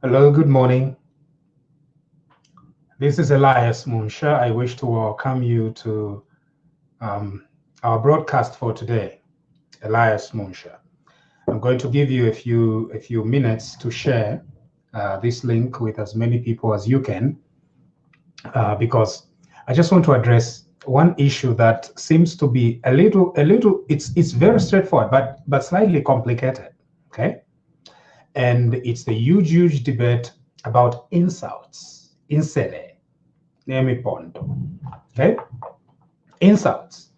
Hello, good morning. This is Elias Munshya. I wish to welcome you to our broadcast for today. Elias Munshya. I'm going to give you a few minutes to share this link with as many people as you can, because I just want to address one issue that seems to be a little. It's very straightforward, but slightly complicated. Okay, and it's the huge debate about insults, insele. Okay, insults.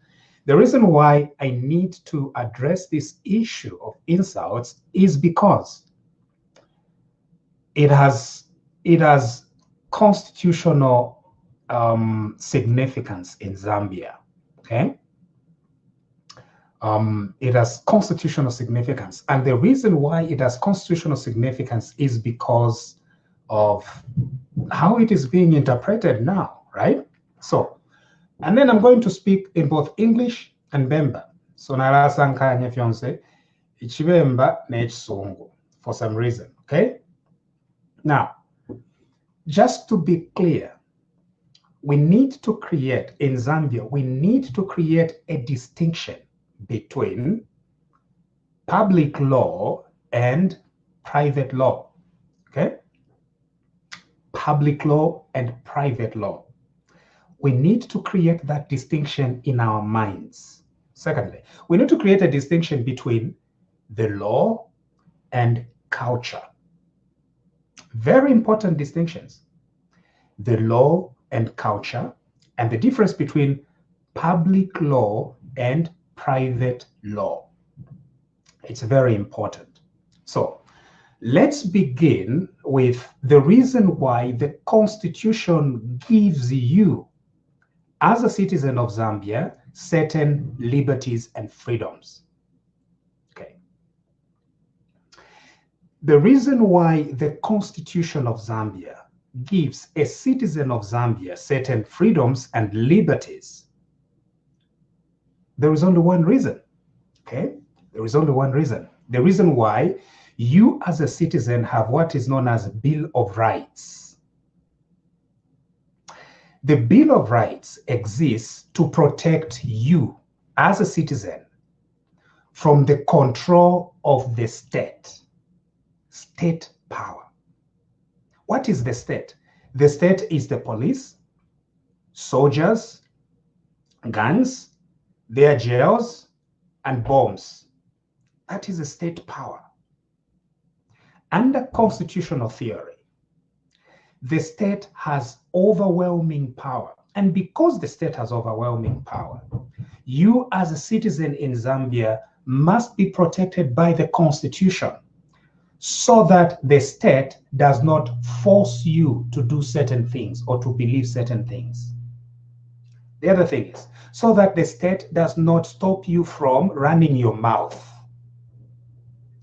The reason why I need to address this issue of insults is because it has constitutional significance in Zambia. Okay, it has constitutional significance, and the reason why it has constitutional significance is because of how it is being interpreted now, right? So, and then I'm going to speak in both English and Bemba. So nalasankanya fiance, ichibemba nechisungu for some reason, okay? Now, just to be clear, we need to create, in Zambia, we need to create a distinction between public law and private law, okay? Public law and private law. We need to create that distinction in our minds. Secondly, we need to create a distinction between the law and culture. Very important distinctions. The law and culture, and the difference between public law and private law. It's very important. So, let's begin with the reason why the Constitution gives you, as a citizen of Zambia, certain liberties and freedoms. Okay. The reason why the Constitution of Zambia gives a citizen of Zambia certain freedoms and liberties, there is only one reason. Okay? There is only one reason. The reason why you as a citizen have what is known as a Bill of Rights. The Bill of Rights exists to protect you as a citizen from the control of the state power. What is the state? The state is the police, soldiers, guns, their jails, and bombs. That is a state power. Under constitutional theory, the state has overwhelming power. And because the state has overwhelming power, you as a citizen in Zambia must be protected by the Constitution so that the state does not force you to do certain things or to believe certain things. The other thing is, so that the state does not stop you from running your mouth.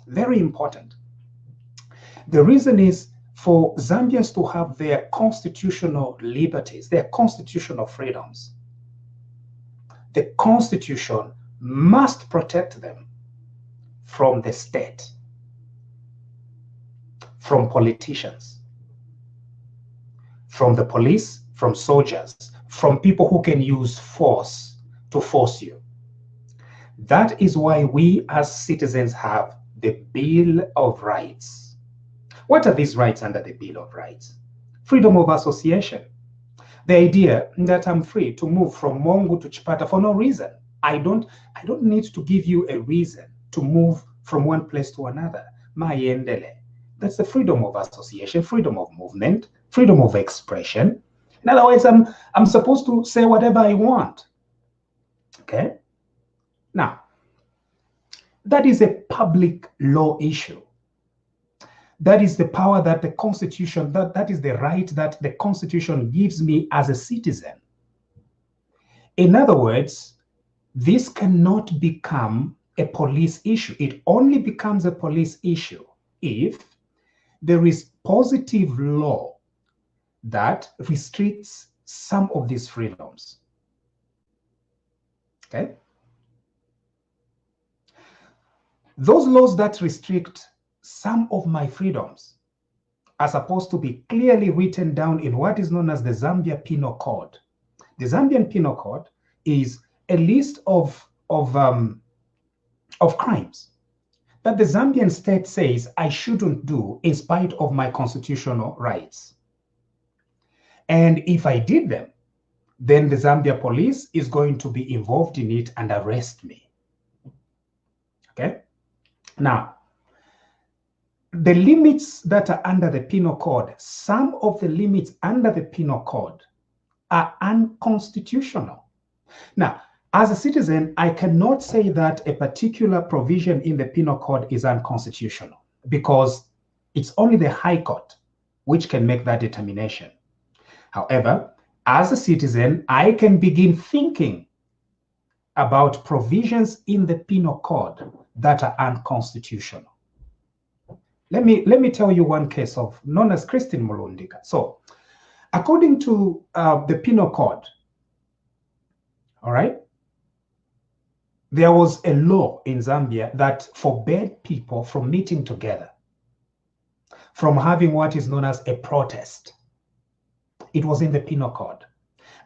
Very important. The reason is for Zambians to have their constitutional liberties, their constitutional freedoms. The Constitution must protect them from the state, from politicians, from the police, from soldiers, from people who can use force to force you. That is why we as citizens have the Bill of Rights. What are these rights under the Bill of Rights? Freedom of association. The idea that I'm free to move from Mongu to Chipata for no reason. I don't need to give you a reason to move from one place to another. Mayendele. That's the freedom of association, freedom of movement, freedom of expression. In other words, I'm supposed to say whatever I want. Okay? Now, that is a public law issue. That is the power that the Constitution, that is the right that the Constitution gives me as a citizen. In other words, this cannot become a police issue. It only becomes a police issue if there is positive law that restricts some of these freedoms. Okay? Those laws that restrict some of my freedoms are supposed to be clearly written down in what is known as the Zambia Penal Code. The Zambian Penal Code is a list of crimes that the Zambian state says I shouldn't do in spite of my constitutional rights. And if I did them, then the Zambia police is going to be involved in it and arrest me. Okay? Now, the limits that are under the Penal Code, some of the limits under the Penal Code are unconstitutional. Now, as a citizen, I cannot say that a particular provision in the Penal Code is unconstitutional because it's only the High Court which can make that determination. However, as a citizen, I can begin thinking about provisions in the Penal Code that are unconstitutional. Let me tell you one case of known as Christine Mulundika. So, according to the Penal Code, all right, there was a law in Zambia that forbade people from meeting together, from having what is known as a protest. It was in the Penal Code.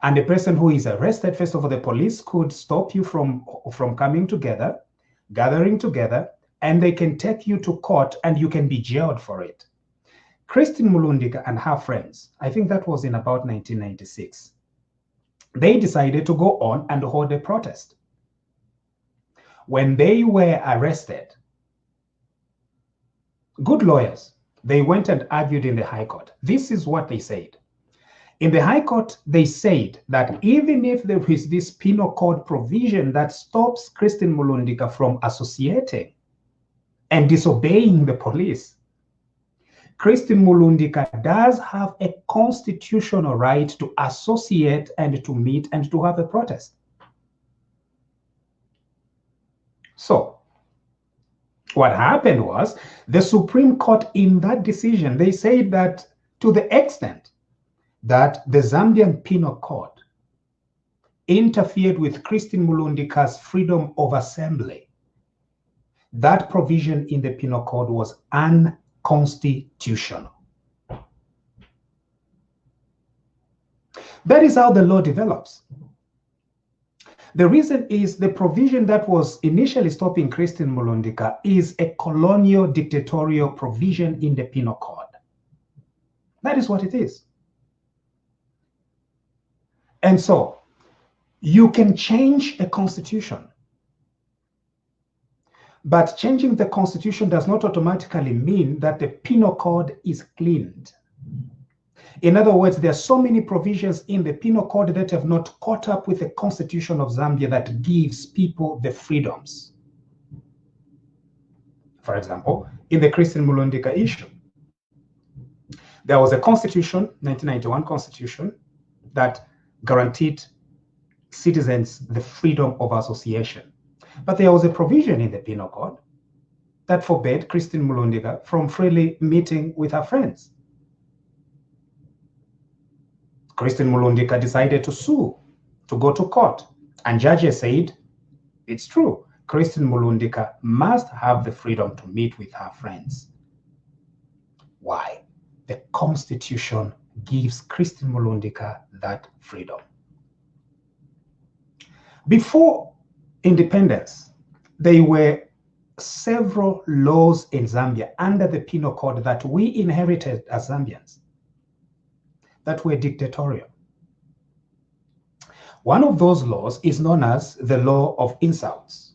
And the person who is arrested, first of all, the police could stop you from coming together, gathering together, and they can take you to court and you can be jailed for it. Christine Mulundika and her friends, I think that was in about 1996, they decided to go on and hold a protest. When they were arrested, good lawyers, they went and argued in the High Court. This is what they said. In the High Court, they said that even if there is this Penal Code provision that stops Christine Mulundika from associating and disobeying the police, Christine Mulundika does have a constitutional right to associate and to meet and to have a protest. So, what happened was the Supreme Court in that decision, they said that to the extent that the Zambian Penal Code interfered with Christine Mulundika's freedom of assembly, that provision in the Penal Code was unconstitutional. That is how the law develops. The reason is the provision that was initially stopping Christine Mulundika is a colonial dictatorial provision in the Penal Code. That is what it is. And so you can change a constitution, but changing the constitution does not automatically mean that the Penal Code is cleaned. In other words, there are so many provisions in the Penal Code that have not caught up with the Constitution of Zambia that gives people the freedoms. For example, in the Christine Mulundika issue, there was a constitution, 1991 constitution, that guaranteed citizens the freedom of association. But there was a provision in the Penal Code that forbade Christine Mulundika from freely meeting with her friends. Christine Mulundika decided to sue, to go to court. And judges said, it's true, Christine Mulundika must have the freedom to meet with her friends. Why? The Constitution gives Christine Mulundika that freedom. Before independence, there were several laws in Zambia under the Penal Code that we inherited as Zambians that were dictatorial. One of those laws is known as the law of insults.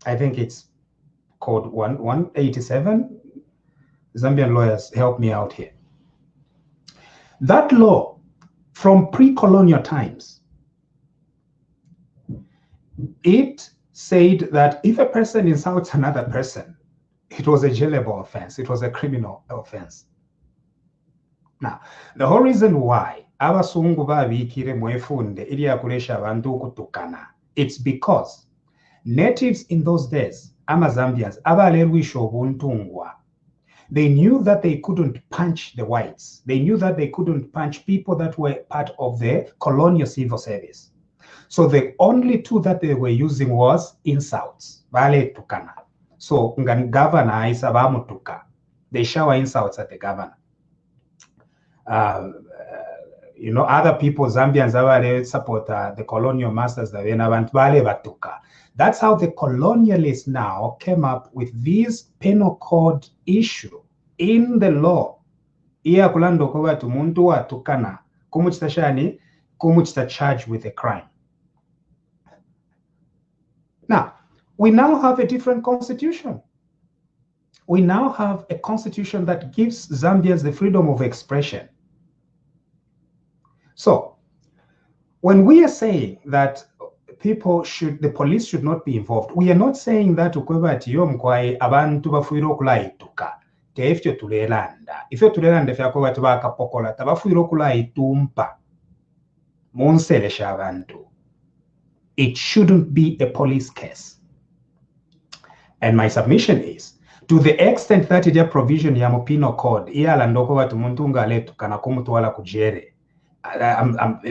I think it's called 187. Zambian lawyers, help me out here. That law, from pre-colonial times, it said that if a person insults another person, it was a jailable offense, it was a criminal offense. Now, the whole reason why abasungu babikire mwefunde ili yakuresha abantu kutukana, it's because natives in those days, Zambians, abalelwisha obuntungwa, they knew that they couldn't punch the whites. They knew that they couldn't punch people that were part of the colonial civil service. So the only tool that they were using was insults. Vale tukana. So governor is abamutuka. They shower insults at the governor. you know, other people, Zambians, support the colonial masters. That's how the colonialists now came up with this penal code issue in the law. Iya kulando kwa watu muntu watukana kumuchita charged with a crime. Now, we now have a different constitution. We now have a constitution that gives Zambians the freedom of expression. So, when we are saying that the police should not be involved, we are not saying that abantu bafuire okulaituka tefyo tulelanda ifyo tulelanda fyako bakapokola tabafuire okulaitumpa munselesha abantu. It shouldn't be a police case. And my submission is, to the extent that it is a provision ya penal code iyalanda batu muntu ngaletukana kumutwala kujere,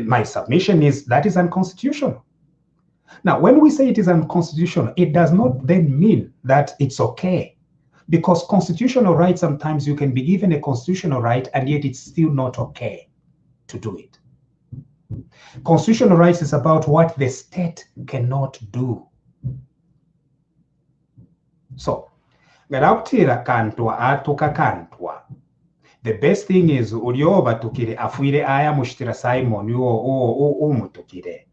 my submission is that is unconstitutional. Now, when we say it is unconstitutional, it does not then mean that it's okay. Because constitutional rights, sometimes you can be given a constitutional right and yet it's still not okay to do it. Constitutional rights is about what the state cannot do. So, the best thing is ulioba tukire afuire aya mushitira Simon uo mutukire.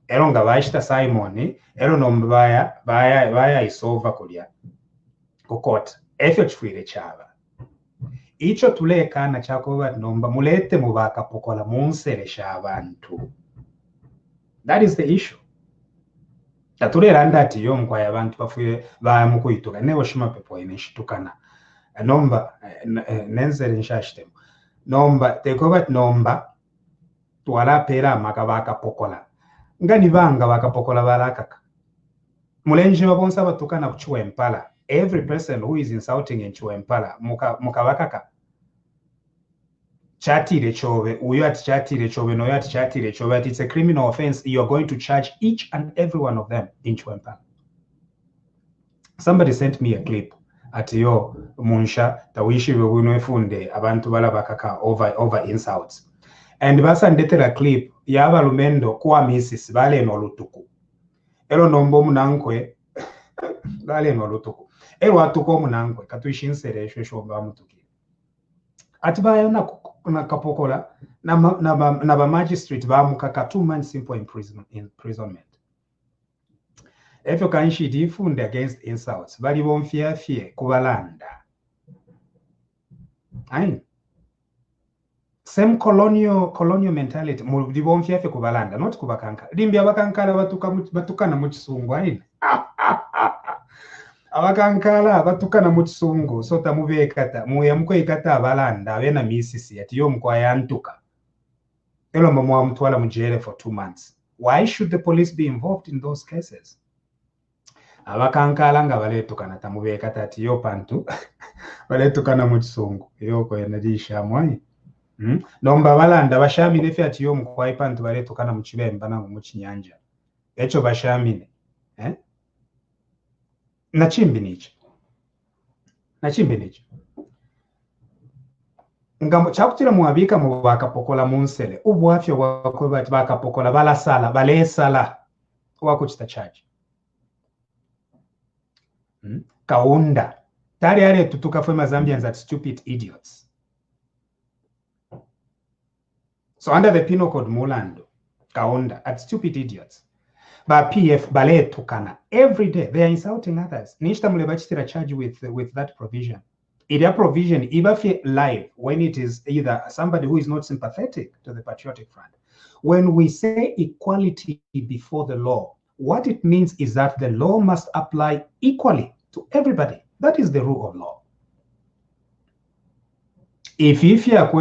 Ero nga bashita Simon ero nombaya baya isova kulya kokot efyo chifire chaba icho tulekana chako nomba mulete mubaka pokola munselesha abantu. That is the issue. Tatulelanda ati yo mkwaya abantu bafuye bamukuyituka nebo shima pepo ineshitukana nomba nenzere nshashitemo nomba tekobat nomba twala pera makabaka pokola ngani banga bakapokola barakaka mulenje babonsa batukana kuchwempala. Every person who is insulting in Chiwempala mukabakaka chatire chove uyo ati chatire chove no ati chatire chove. It's a criminal offense. You are going to charge each and every one of them in Chiwempala. Somebody sent me a clip at yo Munshya tawishi wefunde abantu balabakaka over insults, and basa ndetera clip yaba lumendo kwa misis bale no lutuku elo nombo munankwe bale no lutuku elo atuko munankwe katuishinsere shomba mutuki atibayo na kapokola na ba magistrate ba mukaka 2 months simple imprisonment. Efyo kanshi difunde against insults bali bomfyafye kubalanda. Ayin same colonial mentality mu dibomfyafye kubalanda, not kubakanka limbi abakankala batukana mu kisungu. Ayin abakankala batukana mu kisungu so tamubekata muya mukwekata abalanda abena misisi ati yo mkwaya antuka elo mwa mtwala mu jail for 2 months. Why should the police be involved in those cases? Abakankala nga baletukana tamubekata ati yo pantu baletukana mu kisungu yoko enadisha mwai nomba balanda bashamine fya ati yo mkwaya pantu baletukana mu kibemba na mu kinyanja echo bashamine nachimbi nichi ngamo chakutira muabika mu bakapokola munsele ubwafyo bwakwe bati bakapokola balesala wakuchita charge kaunda tari ale tutukafema Zambians at stupid idiots. So under the penal code mulando kaunda at stupid idiots. Ba PF bale tukana every day they are insulting others. Nishta mule bachitira charge with that provision. Ida provision ibafi live when it is either somebody who is not sympathetic to the Patriotic Front. When we say equality before the law, what it means is that the law must apply equally to everybody. That is the rule of law. If you are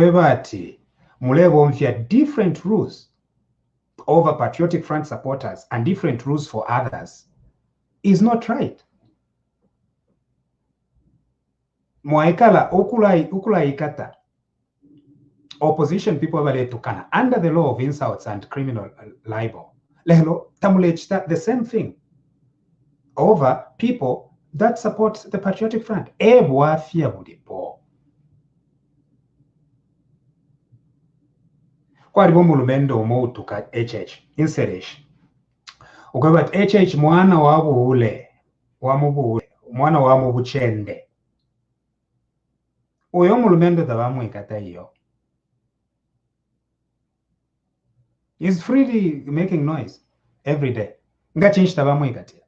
different rules over Patriotic Front supporters and different rules for others, is not right. Mwaikala ukula ikata opposition people tukana under the law of insults and criminal libel. Lelo tamulechita the same thing over people that support the Patriotic Front. Ebwafia budipo. kwaliwo mulumende omoutuka HH insereshi ukweba HH mwana wabuule mwana wa mubuchende oyo mulumende tabamwikata iyo is freely making noise every day nga chinchi tabamwikatia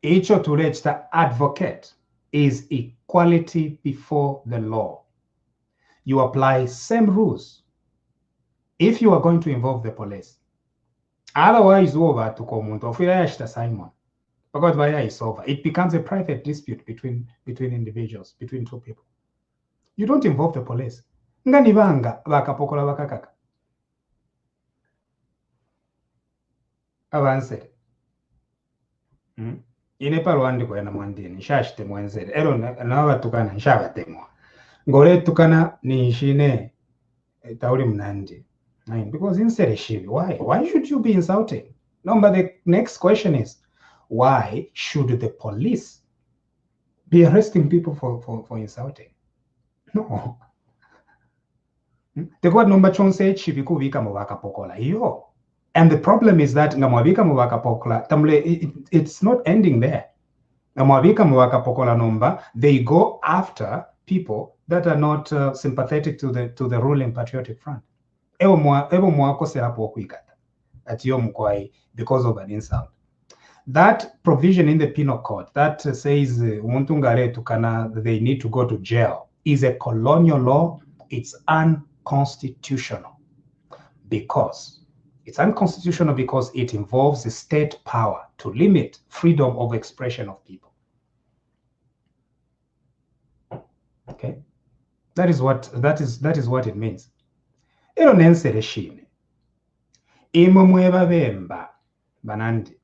icho tulechita advocate is equality before the law. You apply same rules if you are going to involve the police. Otherwise, over to komuntu ofuyashita Simon. Because via is over. It becomes a private dispute between individuals, between two people. You don't involve the police. Ngani banga bakapokola bakakaka. Avanced. Ine palwandi kwena mwandini nshashite mwenzere ero nawa tukana nshabatemwa ngole tukana ni shine tauli mnandi because insere shibi why should you be insulting? No, but the next question is why should the police be arresting people for insulting? No. The God number chonse chibi kubika mu bakapokola iyo. And the problem is that ngamwabika mu bakapokola tamle it's not ending there. Ngamwabika mu bakapokola nomba they go after people that are not sympathetic to the ruling patriotic front. Ewo mwakose hapo okuikata atiyo mkwai because of an insult. That provision in the penal code that says umuntu ngare tukana they need to go to jail is a colonial law. It's unconstitutional because it involves the state power to limit freedom of expression of people. Okay, that is what it means. Ero nensere shine imo mweba bemba banandi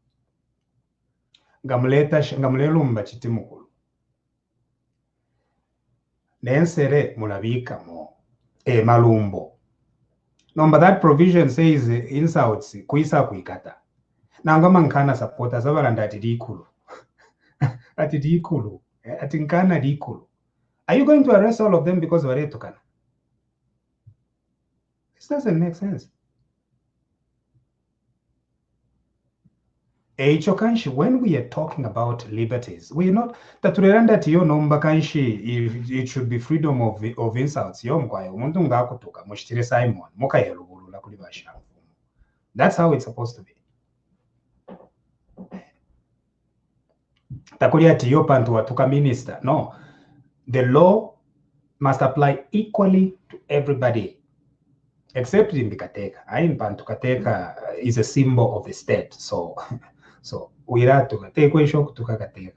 ngamulelumba chitimukulu nensere mulabika mo malumbo. No, but that provision says insults kuisa kuikata. Nangama nkana supporters abalanda ati dikulu. Ati dikulu. Ati nkana dikulu. Are you going to arrest all of them because wale tukana? This doesn't make sense. When we are talking about liberties, we are not that if it should be freedom of insults. That's how it's supposed to be. Minister. No, the law must apply equally to everybody, except in the Kateka. Ain Pantukateka is a symbol of the state, so we have to take away shock to Kakateka.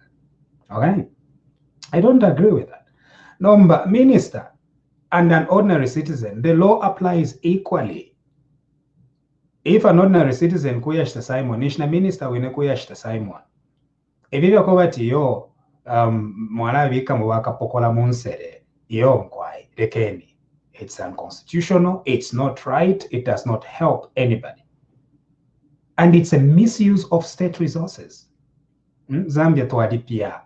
Okay, I don't agree with that. No, but minister and an ordinary citizen, the law applies equally. If an ordinary citizen kuyashita Simon, nishna minister wine kuyashita Simon. Evivyo kovati yo mwana vika mwaka pokola munsere yo mkwai rekeni. It's unconstitutional, it's not right, it does not help anybody. And it's a misuse of state resources. Zambia tuadipia.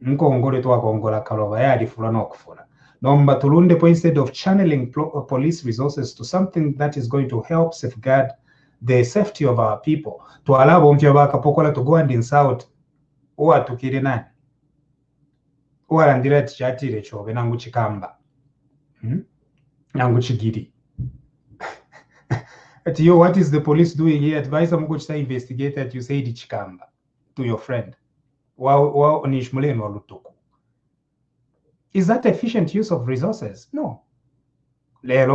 Nkongole tuwakongola kalova ya adifula no kufula. Nomba tulunde instead of channeling police resources to something that is going to help safeguard the safety of our people. Tualabo mpya baka pokola to go and insult uwa tukiri nani. Uwa randira tichatire chobe nangu chikamba. Nangu chigiri. At yo, what is the police doing here? Advise them to investigate that you say chikamba to your friend. Is that efficient use of resources? No. That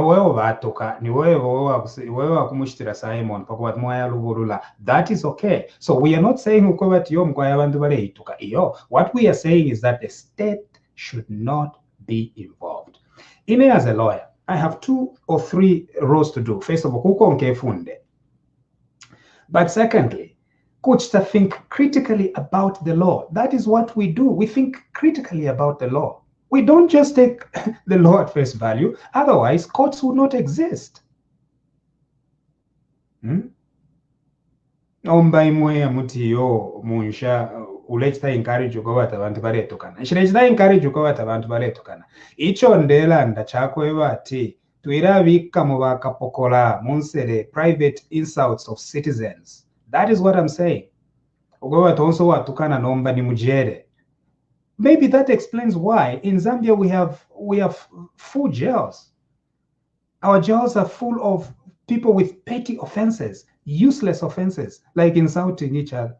is okay. So we are not saying what we are saying is that the state should not be involved. Ine as a lawyer, I have 2 or 3 roles to do. First of all, but secondly, to think critically about the law. That is what we do. We think critically about the law. We don't just take the law at face value. Otherwise, courts would not exist. Munshya ulechita encourage ukobata vantu varetukana chirechita encourage ukobata vantu varetukana icho ndelanda chako evati tuiravika muvakapokola munsere private insults of citizens. That is what I'm saying. Ukobata also watukana nomba ni mujere. Maybe that explains why in Zambia we have full jails. Our jails are full of people with petty offenses, useless offenses, like insulting each other.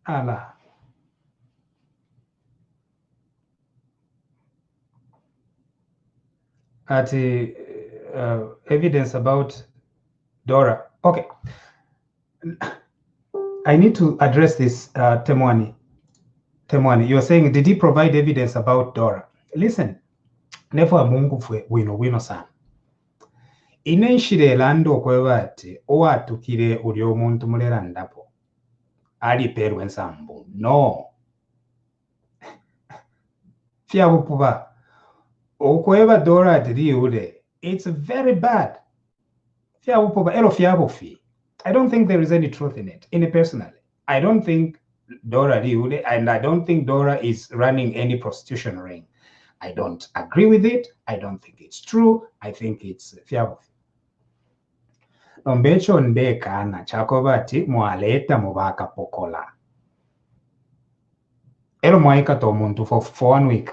Allah. At evidence about Dora. Okay. I need to address this, Temwani. Temwani, you're saying, did he provide evidence about Dora? Listen, never mungu fwe wino san. Inenshire lando kwevati owatukire uli omuntu mulera ndapo aliperwe nsambu. No. Fiabupuba. Okweva Dora diri ule. It's very bad. Fiabupuba elo fiabufi. I don't think there is any truth in it. Personally, I don't think Dora Riule, and I don't think Dora is running any prostitution ring. I don't agree with it. I don't think it's true. I think it's fiabufi. Nombecho ndekana chakobati mwaleta mubaka pokola. Elo mwaika to umuntu for 1 week.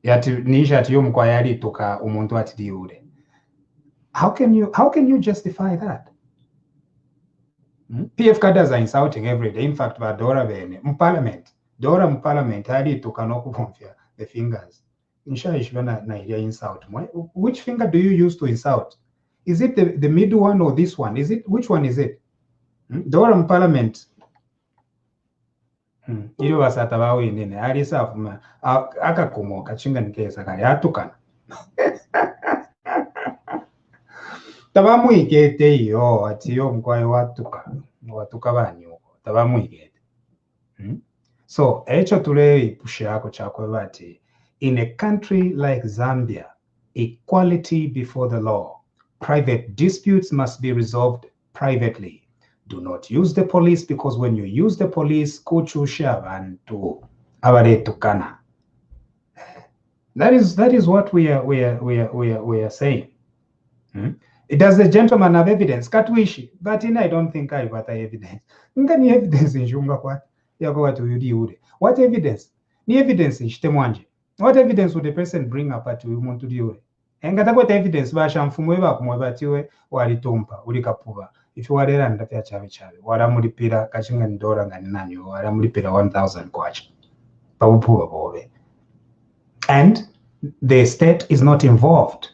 Yati nisha tiyo mkwayari tuka umuntu ati diure. How can you justify that? PF cadres are insulting every day. In fact, Dora bene Parliament. Dora Parliament hadi tukanokuvumfya the fingers. Insha ishvana na ile insult. Which finger do you use to insult? Is it the middle one or this one? Which one is it? Dora Parliament. Ile wasata bawe nene. Hadi safuma akakomoka chinga nikesa kali atukana. Tabamwigete iyo atiyo mkwayo watuka banyu tabamwigete. So echo tule ipushe yako chako bati in a country like Zambia, equality before the law. Private disputes must be resolved privately. Do not use the police, because when you use the police, kuchusha bantu abaretukana. That is what we are saying. Does the gentleman have evidence? Katwishi, but I don't think I have evidence. Ngani evidence in Junga what? What evidence? Ni evidence in Shtemwanje. What evidence would the person bring up at you to do? Engata what evidence basha mfumweba kumwebatiwe walitompa ulikapuba. If you are there and the chavi, wala mulipira kachinga ndora ngani nani wala mulipira 1000 kwacha. Pabupuba bobe. And the state is not involved.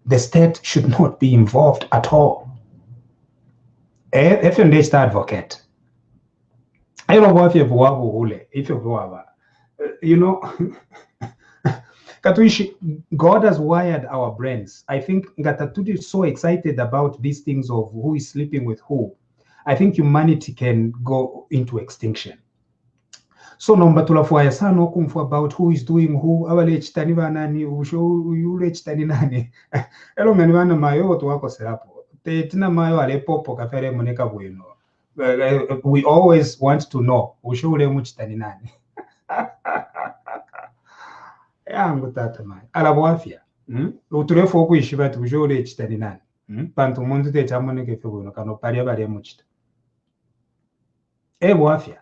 The state should not be involved at all. If you're an advocate, I don't know if you God has wired our brains. I think Gatatudi is so excited about these things of who is sleeping with who. I think humanity can go into extinction. So number tulafuaya sana kumfu about who is doing who, awale chitani banani, usho yule chitani nani. Elo ngani mayo tu wako serapo. Tina mayo ale popo kafere moneka bueno. We always want to know usho ule chitani nani. Yangu tata mai. Alabwafia. Uturefu kuishi batu usho ule chitani nani. Pantu mundu te chamoneke fego kano paria bare muchita. Bwafia.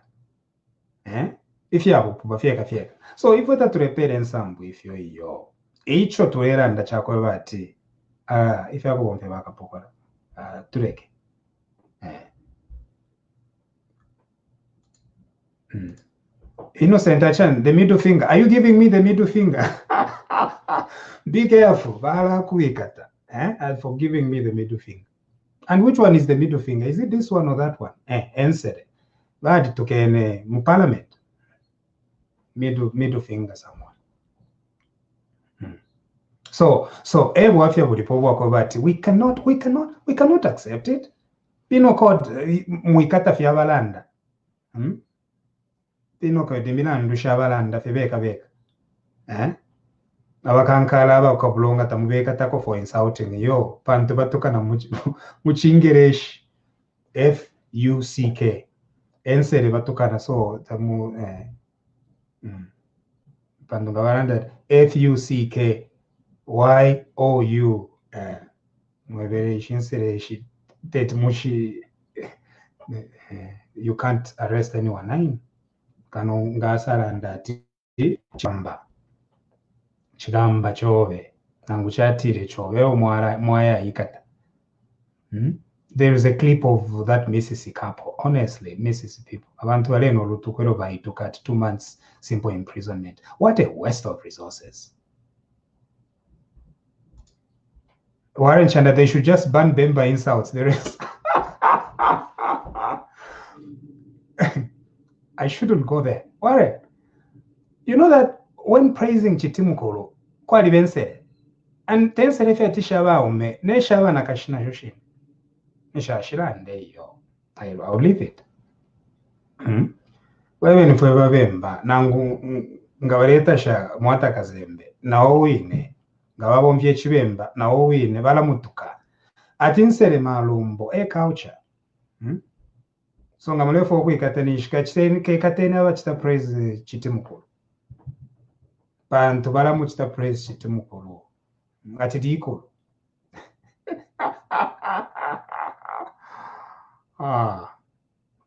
If you have fieka. So if we repair ensemble, if you're each to era and the chakovati, if you have one fevaka poker, tureke. Innocent Achan, the middle finger. Are you giving me the middle finger? Be careful, Bala Kuikata, and for giving me the middle finger. And which one is the middle finger? Is it this one or that one? Answer. Bad to Kene Parliament. Middle finger someone. So we cannot accept it. Pino called Muikata Fiavalanda. Pino called Diminan Shavalanda Fibeka Bek. Abakankala abakabulonga tamubeka tako for insulting yo pantu batukana muchingeresh FUCK. ensere batukana so tamu pandunga baranda FUCKYOU mwebere shinsere shi tet mushi you can't arrest anyone nine kano ngasaranda ati chigamba chove nangu chatire chove mwaya yikata. There is a clip of that Mrs. couple. Honestly, Mrs. people. Abantu baleno lutukwero baituka at 2 months simple imprisonment. What a waste of resources. Warren Chanda, they should just ban Bemba insults. The rest. I shouldn't go there. Warren, you know that when praising Chitimukolo, kwa libense, and tense refe tishaba ume, ne shaba nakashina yoshin. I'll leave it. Wewe ni fwe babemba nangu ngabareta sha mwata kazembe nawo wine ngababomvye chibemba nawo wine balamutuka ati nsere malumbo culture so ngamulefo okwikatanishika kiteni kekateni abachita praise Chitimukulu bantu balamuchita praise Chitimukulu ati dikulu.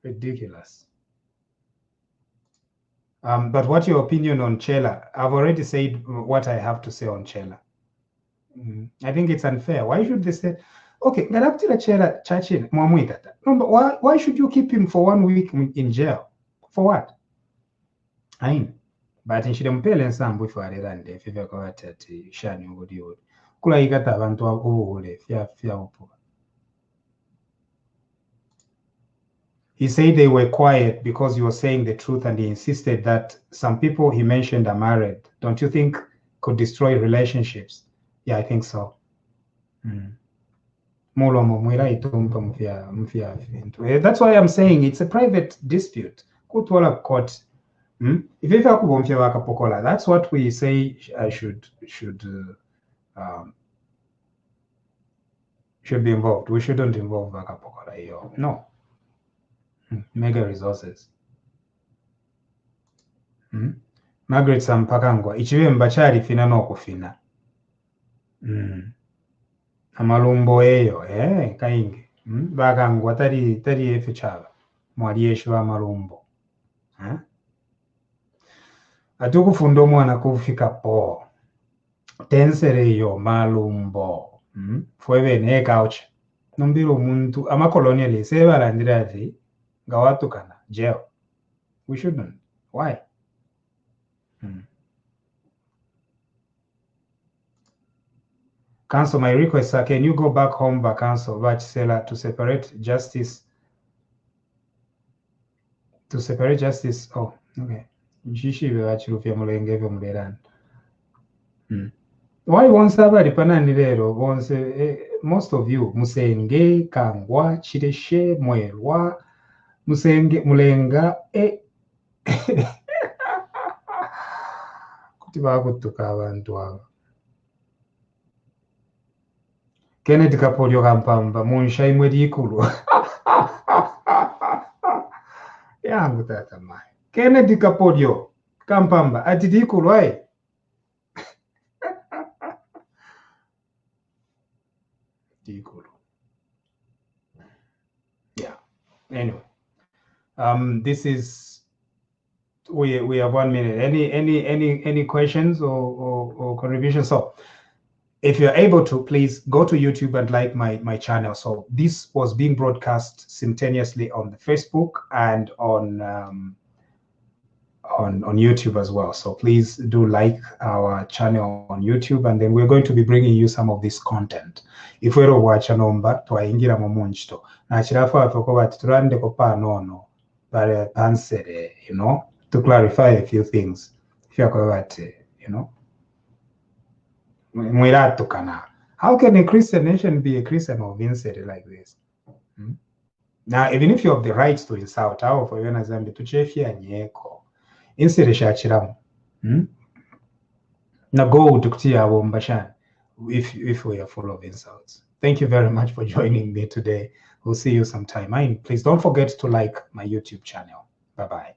Ridiculous. But what's your opinion on Chela? I've already said what I have to say on Chela. I think it's unfair. Why should they say, okay, Chela Chachin, no, but why should you keep him for 1 week in jail? For what? I mean, but in Shidampele and Sam before I ran if you go at Shani would you Kula Igata Vantua Ule, Fia. He said they were quiet because you were saying the truth, and he insisted that some people he mentioned are married. Don't you think could destroy relationships? Yeah, I think so. That's why I'm saying it's a private dispute. Court. If that's what we say should be involved. We shouldn't involve Wakapokola. No. Mega resources. Margaret Sampakangwa ichibemba chali fina nokufina. Amalumbo eyo kaingi bakangwa tari efe chaba mwali yeshu amalumbo atukufunda omwana kufika po tensere yo malumbo fwebene couch nombiro omuntu amakolonialist ebalandira ati ngawatukana jail. We shouldn't. Why? Council, my request, sir, can you go back home by council, Vachisela, to separate justice? To separate justice. Oh, okay. Why won't somebody pananilero? Most of you, Musenge, Kangwa, Chideshe, Mwelwa, Musenge, Mulenga, Kutibakutuka abantu abo. Kennedy Kapolio Kampamba, Munshya imwe likulu. Yangu tata mai. Kennedy Kapolio Kampamba, ati likulu ai. Likulu. Yeah. Anyway. This is we have 1 minute. Any questions or contributions? So if you're able to, please go to YouTube and like my channel. So this was being broadcast simultaneously on the Facebook and on YouTube as well. So please do like our channel on YouTube, and then we're going to be bringing you some of this content. If we're watching nomba twaingira mu Munshya na chirafa atoko bati turande ko pa nono bare answer, to clarify a few things. If you're how can a Christian nation be a Christian of insult like this? Now, even if you have the right to insult, how for you and Zambia to chefia nyeko, insult shachiramu. Now go to Ktia Wombashan if we are full of insults. Thank you very much for joining me today We'll see you sometime. And please don't forget to like my YouTube channel. Bye-bye.